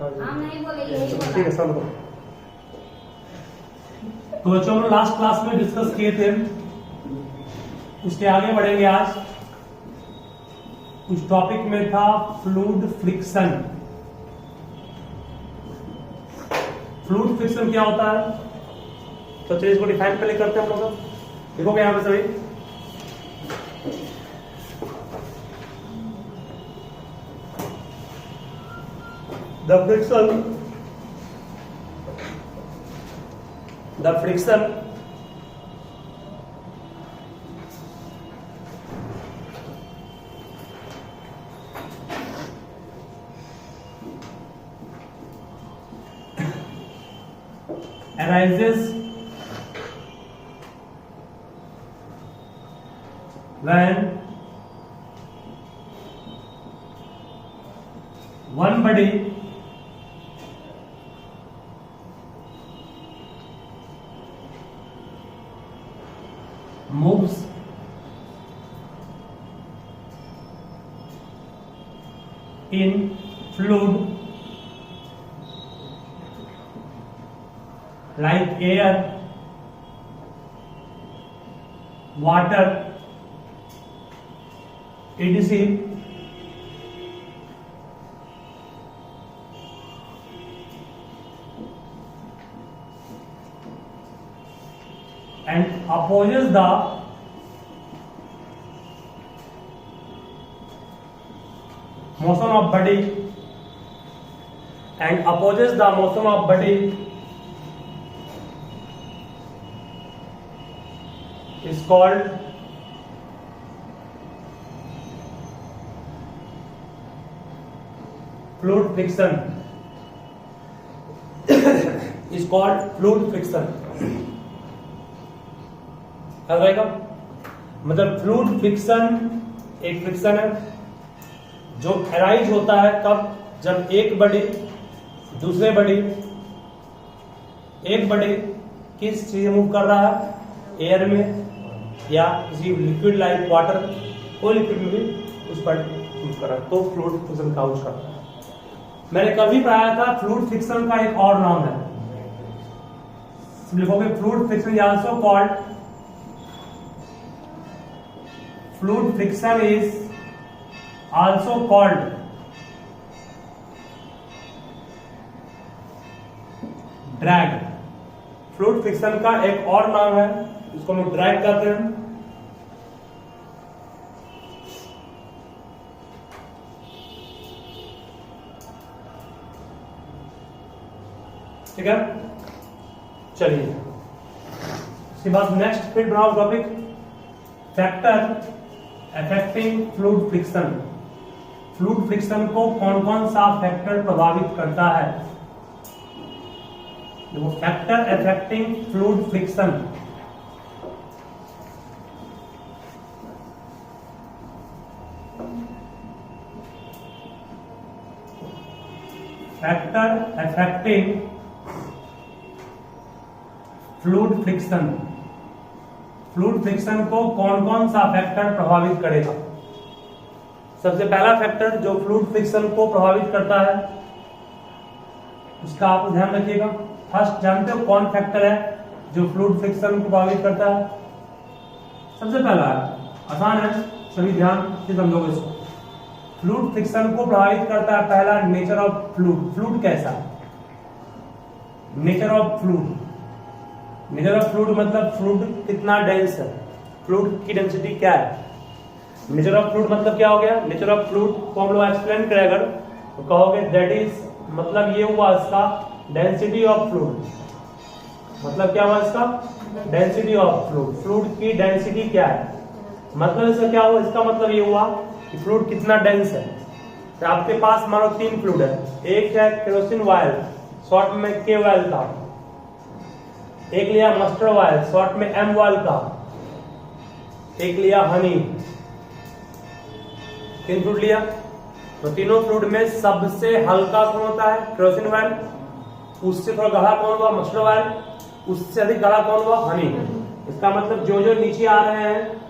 हम नहीं बोले, यही बोला। ठीक है सर। तो बच्चों हम लास्ट क्लास में डिस्कस किए थे, उसके आगे बढ़ेंगे आज। उस टॉपिक में था फ्लूइड फ्रिक्शन। फ्लूइड फ्रिक्शन क्या होता है, तो चलिए इसको डिफाइन पहले करते हैं हम लोग। देखोगे यहां पे सभी, the friction arises when one body moves in fluid like air, water, etc. and opposes the motion of body is called fluid friction. is called fluid friction. याद रहेगा, मतलब फ्लूइड फ्रिक्शन एक फ्रिक्शन है जो अराइज होता है कब, जब एक बॉडी दूसरे बॉडी, एक बॉडी किस चीज मूव कर रहा है, एयर में या किसी लिक्विड लाइक वाटर, कोई लिक्विड में भी उस पर मूव कर रहा है, तो फ्लूइड फ्रिक्शन का यूज करता है। मैंने कभी पढ़ाया था फ्लूइड फ्रिक्शन का एक और नाम है, लिखोगे fluid friction is also called, fluid friction is also called drag. Fluid friction का एक और नाम है, इसको हम ड्रैग कहते हैं। ठीक है, चलिए इसके बाद नेक्स्ट फिर बनाओ topic, factor affecting fluid friction. Fluid friction को कौन कौन सा फैक्टर प्रभावित करता है, देखो factor affecting fluid friction. Factor affecting fluid friction, fluid friction को कौन कौन सा फैक्टर प्रभावित करेगा। सबसे पहला फैक्टर जो फ्लूइड फ्रिक्शन को प्रभावित करता है उसका आप ध्यान रखिएगा। फर्स्ट जानते हो कौन फैक्टर है जो फ्लूइड फ्रिक्शन को प्रभावित करता है, सबसे पहला है, आसान है, सभी ध्यान से समझोगे इसको। फ्लूइड फ्रिक्शन को प्रभावित करता है पहला, नेचर ऑफ फ्लूइड। फ्लूइड कैसा, nature of fluid, nature of fluid मतलब फ्लूइड कितना डेंस है, फ्लूइड की डेंसिटी क्या है। नेचर ऑफ फ्लूइड मतलब क्या हो गया, नेचर ऑफ फ्लूइड को हम लोग एक्सप्लेन करें अगर तो कहोगे दैट इज, मतलब ये हुआ इसका डेंसिटी ऑफ फ्लूइड, मतलब क्या हुआ इसका डेंसिटी ऑफ फ्लूइड। फ्लूइड की डेंसिटी क्या है, मतलब इसका क्या हुआ, इसका मतलब ये हुआ कि फ्लूइड कितना डेंस है। तो आपके पास मानो 3 फ्लूइड है, एक है केरोसिन ऑयल, शॉर्ट में के ऑयल था, एक लिया मस्टर्ड ऑयल, शॉर्ट में एम ऑयल का, एक लिया हनी, 3 फ्लूइड लिया। तो तीनों फ्लूइड में सबसे हल्का कौन होता है, केरोसिन ऑयल, उससे थोड़ा गाढ़ा कौन हुआ, मस्टर्ड ऑयल, उससे अधिक गाढ़ा कौन हुआ, हनी। इसका मतलब जो जो नीचे आ रहे हैं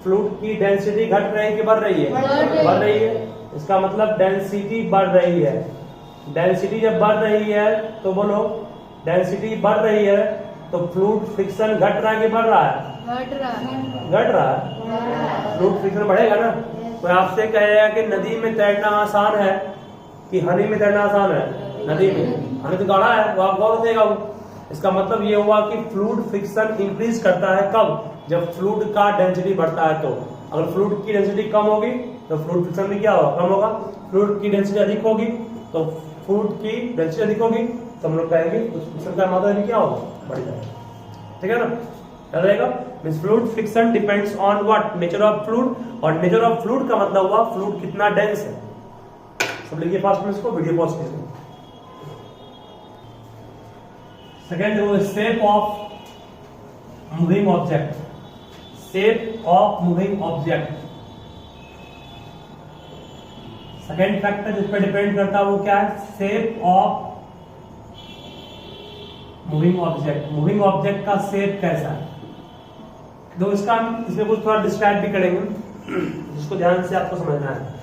फ्लूइड की डेंसिटी घट रही है कि बढ़ रही है, बढ़ रही है। इसका मतलब डेंसिटी बढ़ रही है, डेंसिटी जब बढ़ रही है तो बोलो, डेंसिटी बढ़ रही है तो फ्लूइड फ्रिक्शन घट रहा है कि बढ़ रहा है? घट रहा है। फ्लूइड फ्रिक्शन बढ़ेगा ना। कोई आपसे कहेगा कि नदी में तैरना आसान है कि हनी में तैरना आसान है? नदी में, हनी तो गाढ़ा है, वो आप गौर देगा वो। इसका मतलब ये हुआ कि फ्लूइड फ्रिक्शन इंक्रीज करता है कब? जब फ्लूइड का डेंसिटी बढ़ता है। तो अगर फ्लूइड की डेंसिटी कम होगी तो फ्लूइड फ्रिक्शन भी क्या होगा? कम होगा। फ्लूइड की डेंसिटी अधिक होगी तो फ्लूइड की डेंसिटी अधिक होगी तो हम लोग कहेंगे उस फ्रिक्शन का मात्रा भी क्या होगा? बढ़ जाएगा। ठीक है ना? क्या रहेगा? Means fluid friction depends on what? Nature of fluid. और नेचर ऑफ फ्लूइड का मतलब हुआ फ्लूइड कितना डेंस है। सब लिखिए फास्ट में इसको, वीडियो पॉज कीजिए। सेकेंड वो shape of moving object. Shape of moving object second factor जिस पर डिपेंड करता है वो क्या है? Shape of moving object. Moving object का शेप कैसा है? तो इसका हम इसमें कुछ थोड़ा डिस्क्राइब भी करेंगे जिसको ध्यान से आपको समझना है।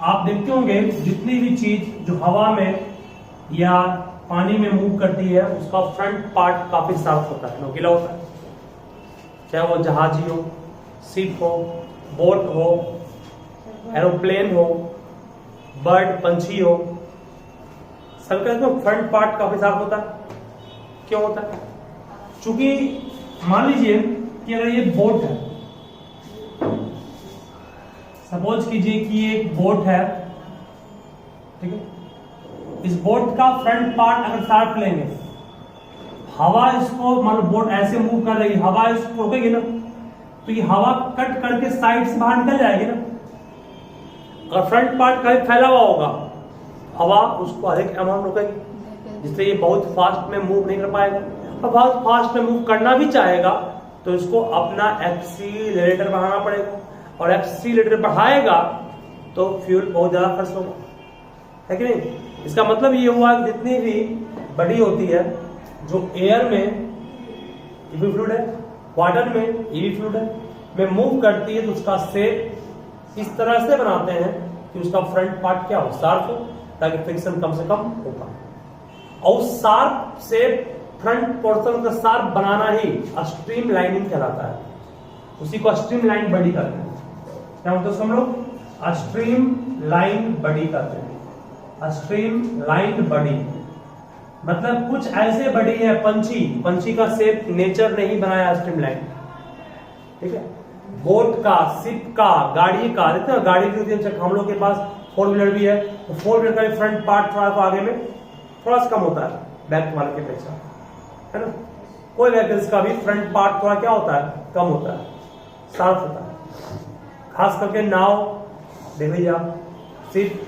आप देखते होंगे जितनी भी चीज जो हवा में या पानी में मूव करती है उसका फ्रंट पार्ट काफी साफ होता है, नोकीला होता है। चाहे वो जहाज हो, शिप हो, बोट हो, एरोप्लेन हो, बर्ड पंछी हो, सबका फ्रंट पार्ट काफी साफ होता है। क्यों होता है? चूंकि मान लीजिए कि अगर ये बोट है, सपोज कीजिए कि ये एक बोट है, ठीक है। इस बोट का फ्रंट पार्ट अगर साफ लेंगे, हवा इसको मान लो बोट ऐसे मूव कर रही है, हवा इसको रोकेगी ना, तो ये हवा कट करके साइड से बाहर निकल जाएगी ना। अगर फ्रंट पार्ट कहीं फैला हुआ होगा, हवा उसको अधिक अमाउंट रोकेगी, जिससे ये बहुत फास्ट में मूव नहीं कर पाएगा। और बहुत फास्ट में मूव करना भी चाहेगा तो इसको अपना एक्सीलरेटर बढ़ाना पड़ेगा, और एक्सीलरेटर बढ़ाएगा तो फ्यूल बहुत ज्यादा खर्च होगा, है कि नहीं? इसका मतलब ये हुआ कि जितनी भी बड़ी होती है, जो एयर में ईवी फ्लूइड है, वाटर में ईवी फ्लूइड है, में मूव करती है, तो उसका शेप इस तरह से बनाते हैं कि उसका फ्रंट पार्ट क्या हो? शार्प हो, ताकि फ्रिक्शन कम से कम हो पाए। और शार्प शेप फ्रंट पोर्शन का शार्प बनाना ही स्ट्रीम लाइनिंग कहलाता है। उसी को स्ट्रीम लाइन बॉडी कहते हैं। क्या मतलब हम लोग? स्ट्रीम लाइन बॉडी कहते हैं। स्ट्रीम लाइन बॉडी मतलब कुछ ऐसे बॉडी है, पंछी का शेप नेचर ने ही बनाया स्ट्रीम लाइन, ठीक है। बोट का, शिप का, गाड़ी का, देखते हैं गाड़ी की होती है, हम लोग के पास फोर व्हीलर भी है, तो फोर व्हीलर का भी फ्रंट पार्ट थोड़ा सा आगे में थोड़ा सा कम होता है बैक वाले के अपेक्षा, है ना। कोई व्हीकल्स का भी फ्रंट पार्ट थोड़ा क्या होता है? कम होता है, शार्प होता है। खास करके नाव देख लीजिए आप, शिप,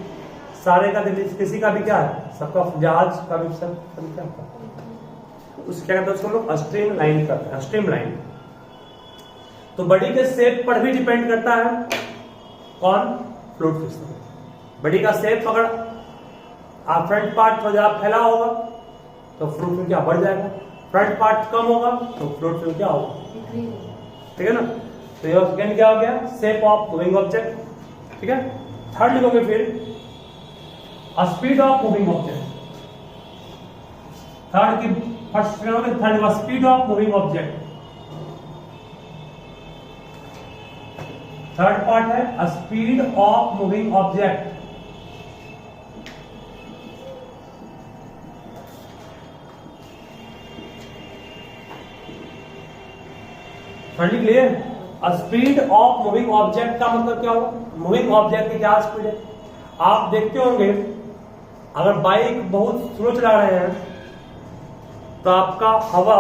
सारे का देख लीजिए, किसी का भी क्या है, सबका जहाज का भी सब क्या होता है, उसको क्या कहते हैं? उसको लोग स्ट्रीम लाइन करते हैं, स्ट्रीम लाइन। तो बॉडी के शेप पर भी डिपेंड करता है कौन? Fluid friction. बॉडी का शेप अगर आप फ्रंट पार्ट थोड़ा ज्यादा फैला होगा तो फ्लूइड फ्रिक्शन क्या बढ़ जाएगा, फ्रंट पार्ट कम होगा तो फ्लूइड फ्रिक्शन क्या होगा? ठीक है ना। तो ये सेकंड क्या हो गया? शेप ऑफ मूविंग ऑब्जेक्ट, ठीक है। थर्ड लिखोगे फिर speed of moving object. Third की फर्स्ट लिखोगे, third speed of moving object. Third part है स्पीड ऑफ मूविंग ऑब्जेक्ट। लिख लिए स्पीड ऑफ मूविंग ऑब्जेक्ट का मतलब क्या होगा? मूविंग ऑब्जेक्ट की क्या स्पीड है? आप देखते होंगे अगर बाइक बहुत स्लो चला रहे हैं तो आपका हवा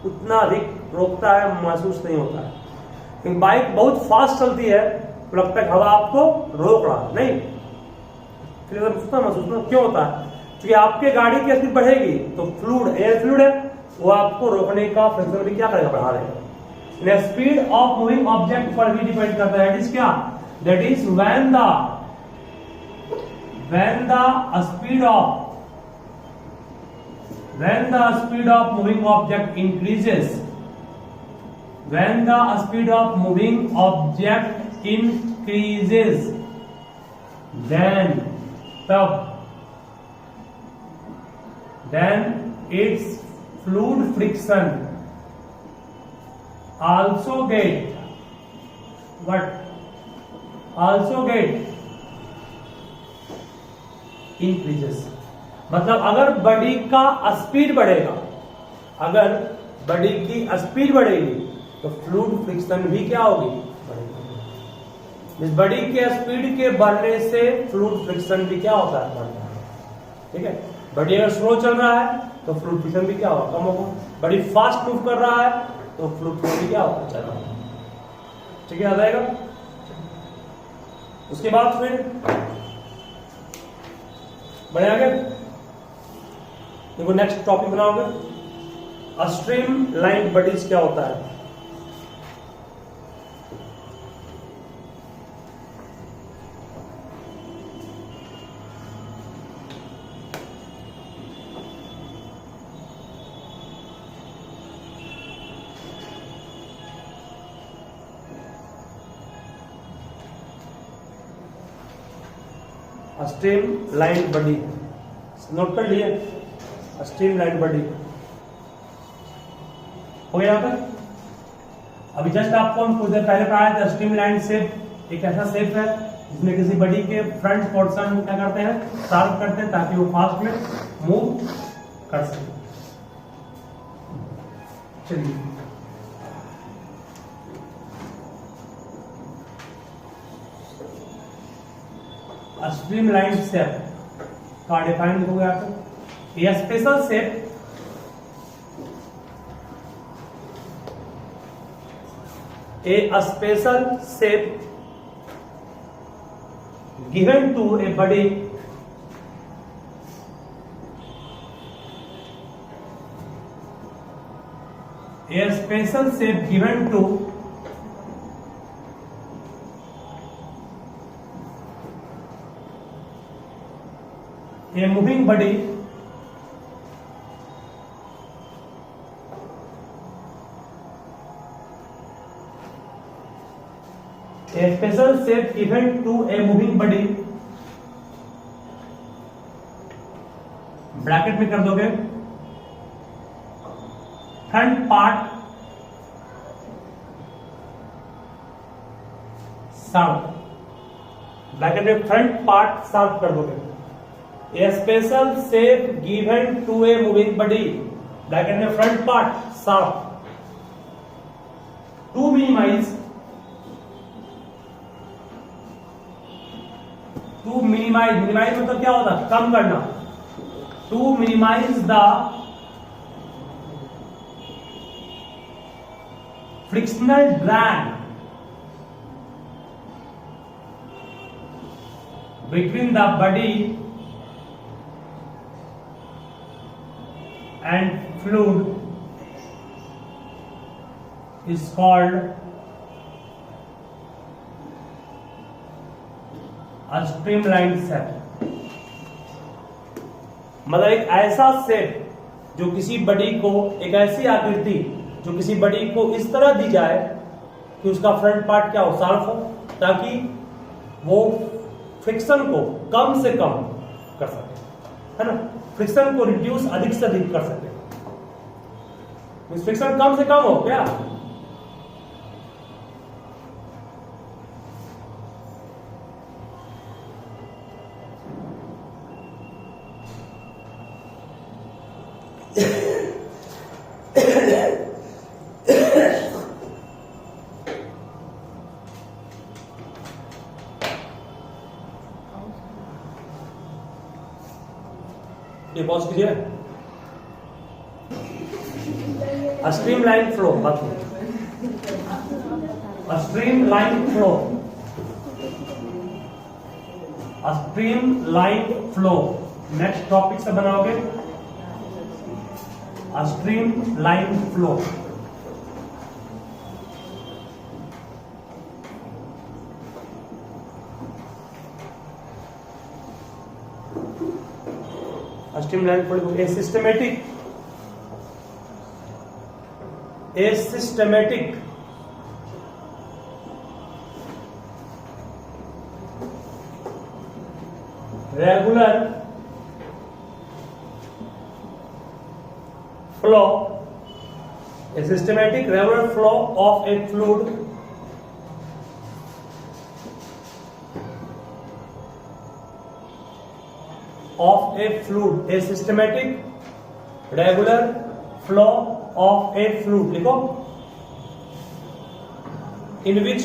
उतना अधिक रोकता है, महसूस नहीं होता है। लेकिन बाइक बहुत फास्ट चलती है तो लगता है हवा आपको रोक रहा है, नहीं, फिर महसूस क्यों होता है? क्योंकि आपके गाड़ी की स्पीड बढ़ेगी तो फ्लूइड, एयर फ्लूइड है, वो आपको रोकने का फ्रिक्शन भी क्या करेगा? बढ़ा देगा। स्पीड ऑफ मूविंग ऑब्जेक्ट पर भी डिपेंड करता है। दैट इज क्या? That is when the speed of moving object increases, when the speed of moving object increases, then तब then its fluid friction also get increases। मतलब अगर body का speed बढ़ेगा, अगर बॉडी की स्पीड बढ़ेगी तो फ्लूइड फ्रिक्शन भी क्या होगी, बढ़ेगी। इस बॉडी के स्पीड के बढ़ने से फ्लूइड फ्रिक्शन भी क्या होता है, बढ़ता है। ठीक है, बॉडी अगर स्लो चल रहा है तो फ्लूइड फ्रिक्शन भी क्या होगा, कम होगा। बॉडी फास्ट मूव कर रहा है तो फ्लूइड फ्रिक्शन भी क्या होगा, चल रहा है। ठीक है, आ जाएगा। उसके बाद फिर बढ़े आगे, देखो नेक्स्ट टॉपिक बनाओगे, स्ट्रीम लाइन बॉडीज क्या होता है। स्ट्रीम लाइन बॉडी नोट कर लिए, स्ट्रीम लाइन बॉडी हो गया। यहाँ पर अभी जस्ट आपको हम कुछ देर पहले पढ़ाया था, स्ट्रीम लाइन शेप एक ऐसा शेप है जिसमें किसी बॉडी के फ्रंट पोर्शन क्या करते हैं, शार्प करते हैं ताकि वो फास्ट में मूव कर सके। चलिए स्ट्रीम लाइन शेप का डिफाइन हो गया आपको। ये special shape a special shape given to a body a special shape given to a moving body a special shape given to a moving body, bracket में कर दोगे फ्रंट पार्ट शार्प, ब्रैकेट में front part sharp कर दोगे। A special shape given to a moving body, bracket में front part sharp, to minimize मतलब क्या होता है, कम करना। To minimize the frictional drag between the body and fluid is called streamline shape. मतलब एक ऐसा शेप जो किसी बॉडी को, एक ऐसी आकृति जो किसी बॉडी को इस तरह दी जाए कि उसका फ्रंट पार्ट क्या हो, शार्प हो, ताकि वो फ्रिक्शन को कम से कम कर सके, है ना, फ्रिक्शन को रिड्यूस अधिक से अधिक कर सके। फ्रिक्शन कम से कम हो क्या, ये पॉज कीजिए। Stream line flow, stream line flow, stream line flow next topic से बनाओगे, stream line flow. Streamline flow, a systematic regular flow, a systematic regular flow of a fluid a systematic regular flow of a fluid, लिखो, in which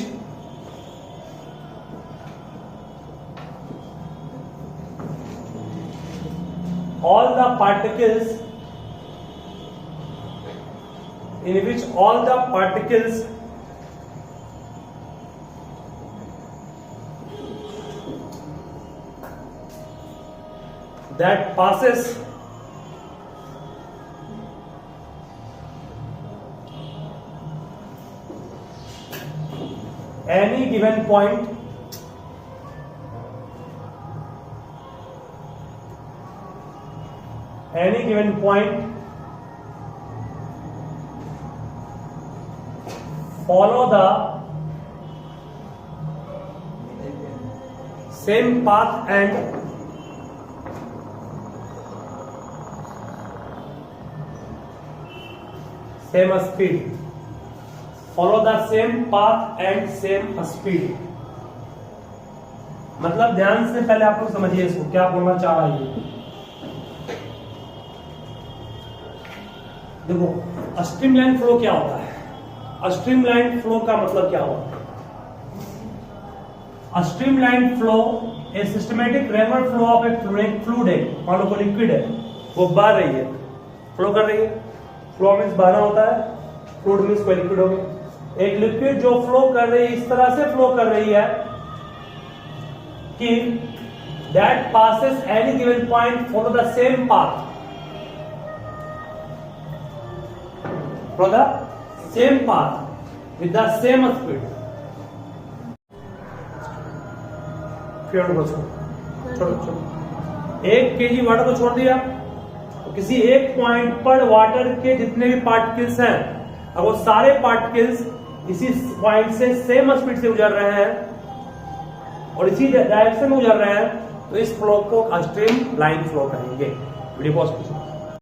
all the particles that passes any given point follow the same path and same speed. Follow the same path and same speed. मतलब ध्यान से पहले आप लोग समझिए इसको क्या बोलना चाह रहा है। देखो स्ट्रीमलाइन फ्लो क्या होता है, स्ट्रीमलाइन फ्लो का मतलब क्या होता है? Streamline flow a systematic regular flow of A fluid है, मान लो कोई लिक्विड है, वो बह रही है, फ्लो कर रही है। फ्लो मीन्स बहना होता है, फ्लूइड मीन्स कोई लिक्विड हो गया। एक लिक्विड जो फ्लो कर रही है, इस तरह से फ्लो कर रही है कि that passes any given point follow the same path, for the same path with the same speed. छोड़ो 1 kg वाटर को छोड़ दिया, तो किसी एक पॉइंट पर वाटर के जितने भी पार्टिकल्स हैं, अब वो सारे पार्टिकल्स इसी पॉइंट से सेम स्पीड से गुजर रहे हैं और इसी डायरेक्शन में गुजर रहे हैं, तो इस फ्लो को स्ट्रीम लाइन फ्लो कहेंगे। वीडियो पॉज कीजिए।